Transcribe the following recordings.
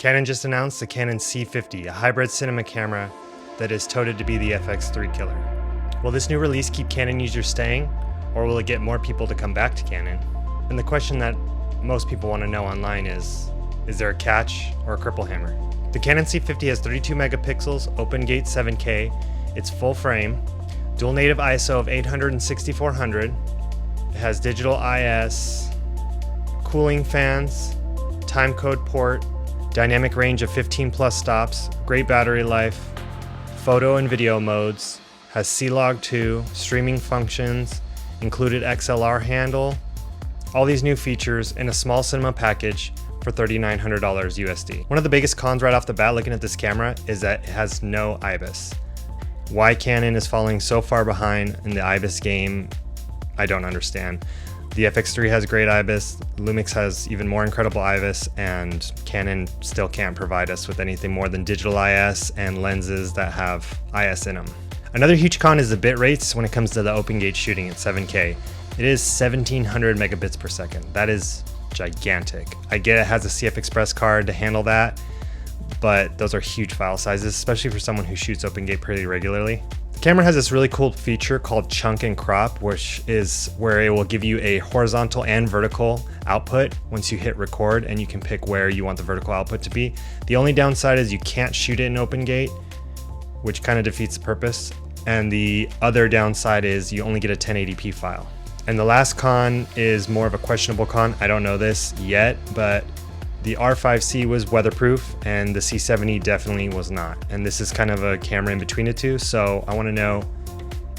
Canon just announced the Canon C50, a hybrid cinema camera that is touted to be the FX3 killer. Will this new release keep Canon users staying, or will it get more people to come back to Canon? And the question that most people want to know online is there a catch or a cripple hammer? The Canon C50 has 32 megapixels, open gate 7K, it's full frame, dual native ISO of 800 and 6400, it has digital IS, cooling fans, timecode port, dynamic range of 15 plus stops, great battery life, photo and video modes, has C-Log 2, streaming functions, included XLR handle, all these new features in a small cinema package for $3,900 USD. One of the biggest cons right off the bat looking at this camera is that it has no IBIS. Why Canon is falling so far behind in the IBIS game, I don't understand. The FX3 has great IBIS, Lumix has even more incredible IBIS, and Canon still can't provide us with anything more than digital IS and lenses that have IS in them. Another huge con is the bit rates when it comes to the open gate shooting at 7K. It is 1700 megabits per second. That is gigantic. I get it has a CF Express card to handle that, but those are huge file sizes, especially for someone who shoots open gate pretty regularly. The camera has this really cool feature called chunk and crop, which is where it will give you a horizontal and vertical output once you hit record, and you can pick where you want the vertical output to be. The only downside is you can't shoot it in open gate, which kind of defeats the purpose. And the other downside is you only get a 1080p file. And the last con is more of a questionable con. I don't know this yet, but the R5C was weatherproof and the C70 definitely was not. And this is kind of a camera in between the two. So I want to know,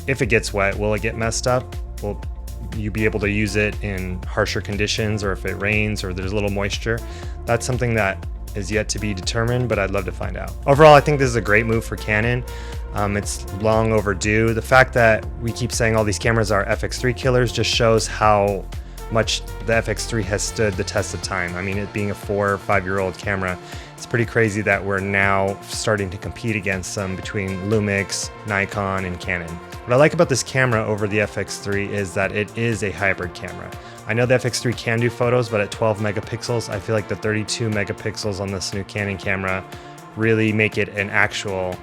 if it gets wet, will it get messed up? Will you be able to use it in harsher conditions, or if it rains or there's a little moisture? That's something that is yet to be determined, but I'd love to find out. Overall, I think this is a great move for Canon. It's long overdue. The fact that we keep saying all these cameras are FX3 killers just shows how much the FX3 has stood the test of time. I mean, it being a 4 or 5 year old camera, it's pretty crazy that we're now starting to compete against them between Lumix, Nikon, and Canon. What I like about this camera over the FX3 is that it is a hybrid camera. I know the FX3 can do photos, but at 12 megapixels, I feel like the 32 megapixels on this new Canon camera really make it an actual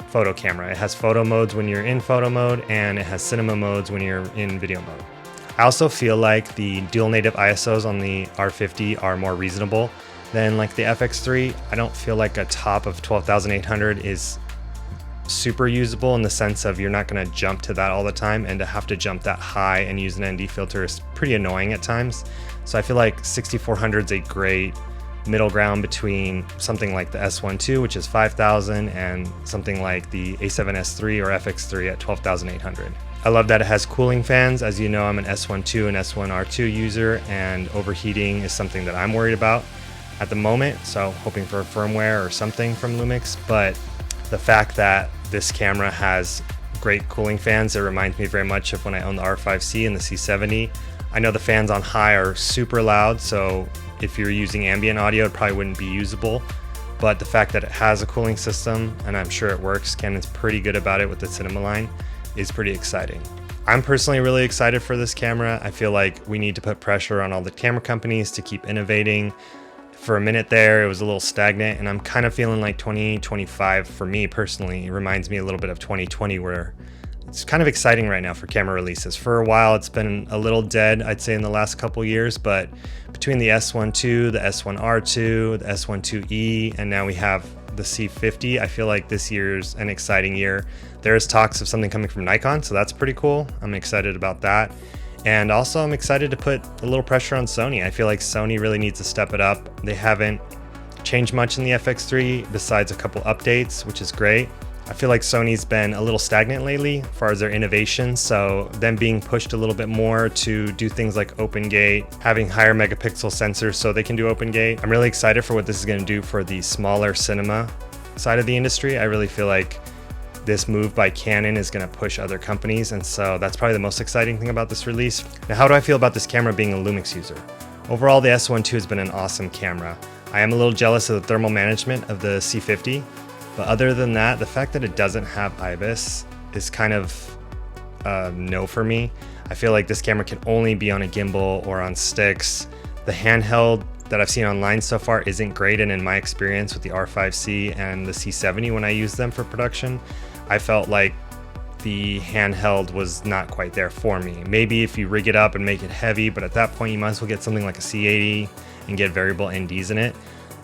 photo camera. It has photo modes when you're in photo mode, and it has cinema modes when you're in video mode. I also feel like the dual native ISOs on the R50 are more reasonable than like the FX3. I don't feel like a top of 12,800 is super usable in the sense of you're not going to jump to that all the time, and to have to jump that high and use an ND filter is pretty annoying at times. So I feel like 6400 is a great middle ground between something like the S1 II, which is 5,000, and something like the A7S III or FX3 at 12,800. I love that it has cooling fans. As you know, I'm an S1 II and S1 R2 user, and overheating is something that I'm worried about at the moment, so hoping for a firmware or something from Lumix. But the fact that this camera has great cooling fans, it reminds me very much of when I owned the R5C and the C70. I know the fans on high are super loud, so if you're using ambient audio, it probably wouldn't be usable. But the fact that it has a cooling system, and I'm sure it works, Canon's pretty good about it with the cinema line, is pretty exciting. I'm personally really excited for this camera. I feel like we need to put pressure on all the camera companies to keep innovating. For a minute there, it was a little stagnant, and I'm kind of feeling like 2025 for me personally. It reminds me a little bit of 2020, where it's kind of exciting right now for camera releases. For a while, it's been a little dead, I'd say, in the last couple years, but between the S1 II, the S1 R2, the S1 IIe, and now we have the C50, I feel like this year's an exciting year. There's talks of something coming from Nikon, so that's pretty cool. I'm excited about that. And also I'm excited to put a little pressure on Sony. I feel like Sony really needs to step it up. They haven't changed much in the FX3 besides a couple updates, which is great. I feel like Sony's been a little stagnant lately as far as their innovation, so them being pushed a little bit more to do things like open gate, having higher megapixel sensors so they can do open gate. I'm really excited for what this is going to do for the smaller cinema side of the industry. I really feel like this move by Canon is going to push other companies, and so that's probably the most exciting thing about this release. Now, how do I feel about this camera being a Lumix user? Overall, the S1 II has been an awesome camera. I am a little jealous of the thermal management of the C50, but other than that, the fact that it doesn't have IBIS is kind of no for me. I feel like this camera can only be on a gimbal or on sticks. The handheld that I've seen online so far isn't great, and in my experience with the R5C and the C70 when I used them for production, I felt like the handheld was not quite there for me. Maybe if you rig it up and make it heavy, but at that point you might as well get something like a C80 and get variable NDs in it,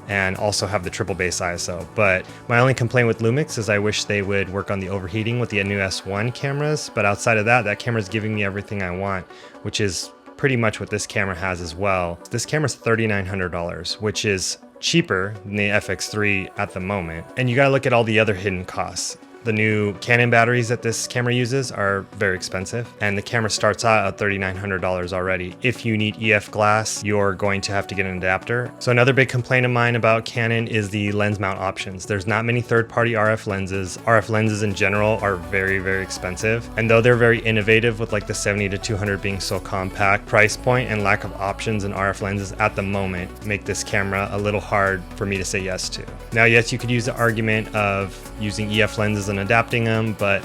and also have the triple bass ISO. But my only complaint with Lumix is I wish they would work on the overheating with the new S1 cameras, but outside of that, that camera's giving me everything I want, which is pretty much what this camera has as well. This camera's $3,900, which is cheaper than the FX3 at the moment. And you gotta look at all the other hidden costs. The new Canon batteries that this camera uses are very expensive, and the camera starts out at $3,900 already. If you need EF glass, you're going to have to get an adapter. So another big complaint of mine about Canon is the lens mount options. There's not many third-party RF lenses. RF lenses in general are very, very expensive. And though they're very innovative with like the 70 to 200 being so compact, price point and lack of options in RF lenses at the moment make this camera a little hard for me to say yes to. Now, yes, you could use the argument of using EF lenses and adapting them, but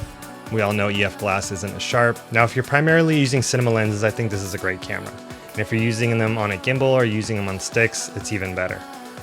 we all know EF glass isn't as sharp. Now, if you're primarily using cinema lenses, I think this is a great camera. And if you're using them on a gimbal or using them on sticks, it's even better.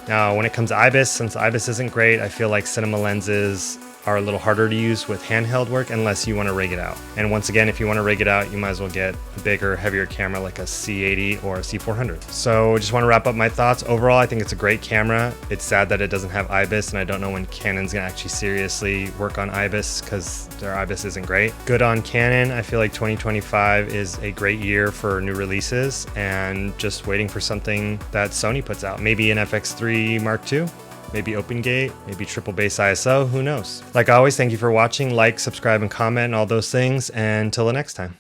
Now, when it comes to IBIS, since IBIS isn't great, I feel like cinema lenses are a little harder to use with handheld work unless you want to rig it out. And once again, if you want to rig it out, you might as well get a bigger, heavier camera like a C80 or a C400. So just want to wrap up my thoughts. Overall, I think it's a great camera. It's sad that it doesn't have IBIS, and I don't know when Canon's gonna actually seriously work on IBIS because their IBIS isn't great. Good on Canon. I feel like 2025 is a great year for new releases, and just waiting for something that Sony puts out. Maybe an FX3 Mark II? Maybe open gate, maybe triple bass ISO, who knows? Like always, thank you for watching. Like, subscribe, and comment, and all those things. And until the next time.